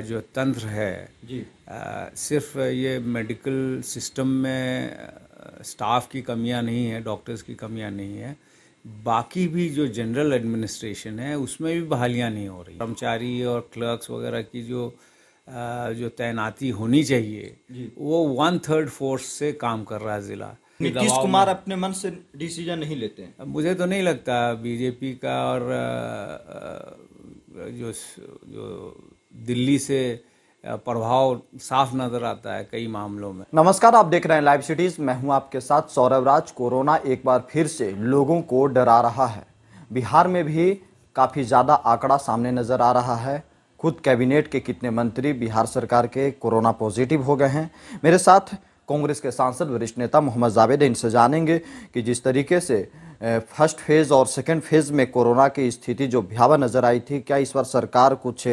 जो तंत्र है जी। सिर्फ ये मेडिकल सिस्टम में स्टाफ की कमियां नहीं है, डॉक्टर्स की कमियां नहीं है, बाकी भी जो जनरल एडमिनिस्ट्रेशन है उसमें भी बहालियां नहीं हो रही। कर्मचारी और क्लर्क्स वगैरह की जो तैनाती होनी चाहिए जी। वो 1/3 फोर्स से काम कर रहा है ज़िला। नीतीश दबाव कुमार में अपने मन से डिसीजन नहीं लेते हैं। अब मुझे तो नहीं लगता बीजेपी का और जो जो दिल्ली से प्रभाव साफ नजर आता है कई मामलों में। नमस्कार, आप देख रहे हैं लाइव सिटीज। मैं हूं आपके साथ सौरभ राज। कोरोना एक बार फिर से लोगों को डरा रहा है। बिहार में भी काफी ज्यादा आंकड़ा सामने नजर आ रहा है। खुद कैबिनेट के कितने मंत्री बिहार सरकार के कोरोना पॉजिटिव हो गए हैं। मेरे साथ कांग्रेस के सांसद वरिष्ठ नेता मोहम्मद जावेद हैं। इनसे जानेंगे कि जिस तरीके से फर्स्ट फेज और सेकेंड फेज में कोरोना की स्थिति जो भयावह नजर आई थी, क्या इस बार सरकार कुछ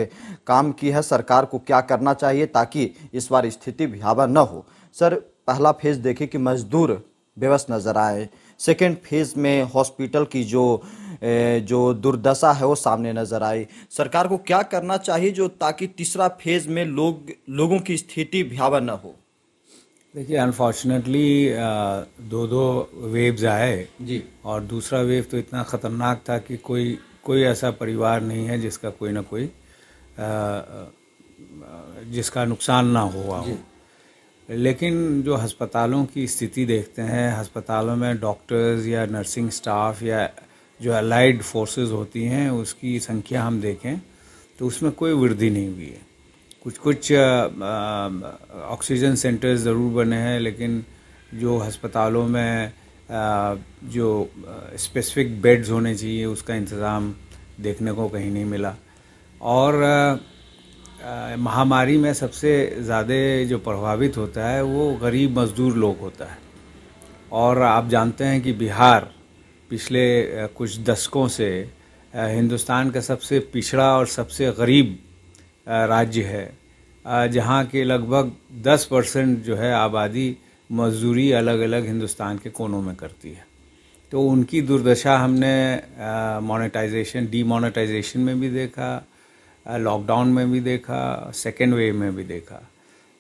काम की है, सरकार को क्या करना चाहिए ताकि इस बार स्थिति भयावह न हो। सर, पहला फेज देखे कि मजदूर बेबस नजर आए। सेकेंड फेज में हॉस्पिटल की जो दुर्दशा है वो सामने नजर आई। सरकार को क्या करना चाहिए जो ताकि तीसरा फेज में लोगों की स्थिति भयावह न हो। देखिए, अनफॉर्चुनेटली दो दो वेव्स आए जी। और दूसरा वेव तो इतना ख़तरनाक था कि कोई ऐसा परिवार नहीं है जिसका कोई ना कोई जिसका नुकसान ना हुआ हो। लेकिन जो अस्पतालों की स्थिति देखते हैं, अस्पतालों में डॉक्टर्स या नर्सिंग स्टाफ या जो अलाइड फोर्सेस होती हैं उसकी संख्या हम देखें तो उसमें कोई वृद्धि नहीं हुई है। कुछ ऑक्सीजन सेंटर्स ज़रूर बने हैं, लेकिन जो अस्पतालों में जो स्पेसिफिक बेड्स होने चाहिए उसका इंतज़ाम देखने को कहीं नहीं मिला। और महामारी में सबसे ज़्यादा जो प्रभावित होता है वो गरीब मज़दूर लोग होता है। और आप जानते हैं कि बिहार पिछले कुछ दशकों से हिंदुस्तान का सबसे पिछड़ा और सबसे गरीब राज्य है, जहाँ के लगभग 10% जो है आबादी मजदूरी अलग अलग हिंदुस्तान के कोनों में करती है। तो उनकी दुर्दशा हमने मोनेटाइजेशन डीमोनेटाइजेशन में भी देखा, लॉकडाउन में भी देखा, सेकेंड वेव में भी देखा।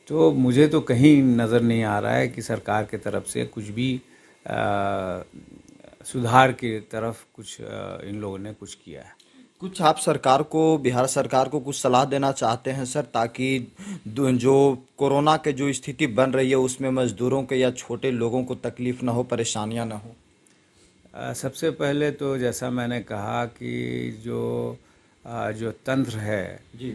तो मुझे तो कहीं नज़र नहीं आ रहा है कि सरकार के तरफ से कुछ भी सुधार की तरफ कुछ इन लोगों ने कुछ किया है। कुछ आप सरकार को, बिहार सरकार को कुछ सलाह देना चाहते हैं सर, ताकि जो कोरोना के जो स्थिति बन रही है उसमें मजदूरों के या छोटे लोगों को तकलीफ ना हो, परेशानियां ना हो। सबसे पहले तो जैसा मैंने कहा कि जो तंत्र है जी।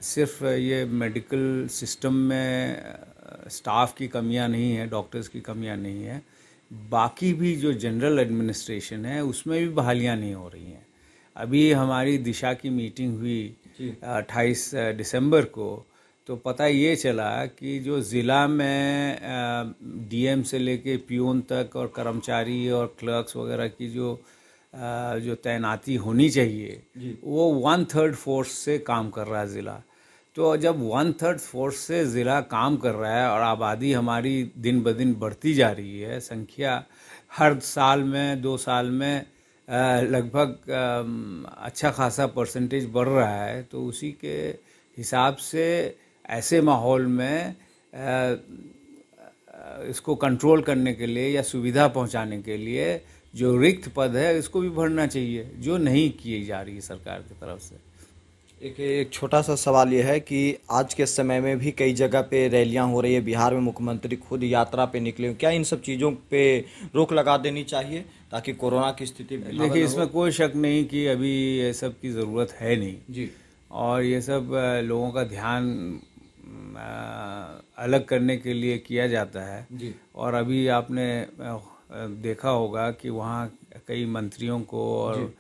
सिर्फ ये मेडिकल सिस्टम में स्टाफ की कमियां नहीं है, डॉक्टर्स की कमियां नहीं है, बाकी भी जो जनरल एडमिनिस्ट्रेशन है उसमें भी बहालियां नहीं हो रही हैं। अभी हमारी दिशा की मीटिंग हुई 28 दिसंबर को, तो पता ये चला कि जो ज़िला में डीएम से लेके पियून तक और कर्मचारी और क्लर्क्स वगैरह की जो तैनाती होनी चाहिए वो 1/3 फोर्स से काम कर रहा है ज़िला। तो जब 1/3 फोर्स से ज़िला काम कर रहा है और आबादी हमारी दिन ब दिन बढ़ती जा रही है, संख्या हर साल में 2 साल में लगभग अच्छा खासा परसेंटेज बढ़ रहा है, तो उसी के हिसाब से ऐसे माहौल में इसको कंट्रोल करने के लिए या सुविधा पहुंचाने के लिए जो रिक्त पद है इसको भी भरना चाहिए, जो नहीं की जा रही है सरकार की तरफ से। एक छोटा सा सवाल यह है कि आज के समय में भी कई जगह पे रैलियां हो रही है, बिहार में मुख्यमंत्री खुद यात्रा पे निकले, क्या इन सब चीज़ों पे रोक लगा देनी चाहिए ताकि कोरोना की स्थिति देखिए, इसमें कोई शक नहीं कि अभी ये सब की ज़रूरत है नहीं जी। और ये सब लोगों का ध्यान अलग करने के लिए किया जाता है जी। और अभी आपने देखा होगा कि वहाँ कई मंत्रियों को और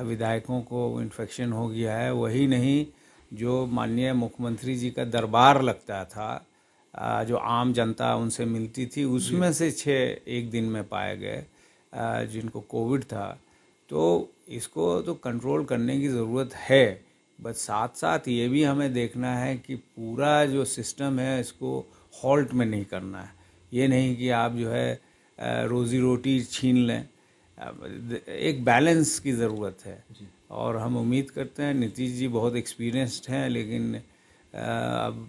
विधायकों को इन्फेक्शन हो गया है। वही नहीं, जो माननीय मुख्यमंत्री जी का दरबार लगता था, जो आम जनता उनसे मिलती थी, उसमें से 6 एक दिन में पाए गए जिनको कोविड था। तो इसको तो कंट्रोल करने की ज़रूरत है, बट साथ साथ ये भी हमें देखना है कि पूरा जो सिस्टम है इसको हॉल्ट में नहीं करना है। ये नहीं कि आप जो है रोज़ी रोटी छीन लें। एक बैलेंस की ज़रूरत है और हम उम्मीद करते हैं नीतीश जी बहुत एक्सपीरियंस्ड हैं, लेकिन अब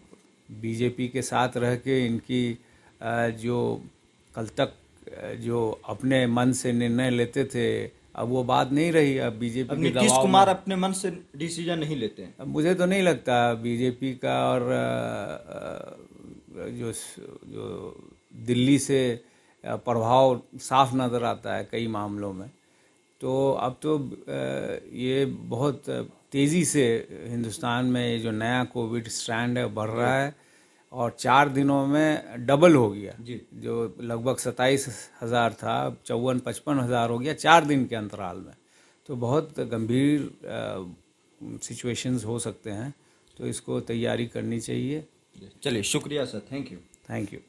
बीजेपी के साथ रह के इनकी जो कल तक जो अपने मन से निर्णय लेते थे, अब वो बात नहीं रही। अब अब बीजेपी के नीतीश दबाव कुमार में अपने मन से डिसीजन नहीं लेते हैं। अब मुझे तो नहीं लगता बीजेपी का और जो जो दिल्ली से प्रभाव साफ नज़र आता है कई मामलों में। तो अब तो ये बहुत तेज़ी से हिंदुस्तान में ये जो नया कोविड स्ट्रैंड है बढ़ रहा है और 4 दिनों में डबल हो गया। जी। जो लगभग 27,000 था, 54-55,000 हो गया 4 दिन के अंतराल में। तो बहुत गंभीर सिचुएशंस हो सकते हैं, तो इसको तैयारी करनी चाहिए। चलिए, शुक्रिया sir, thank you. Thank you.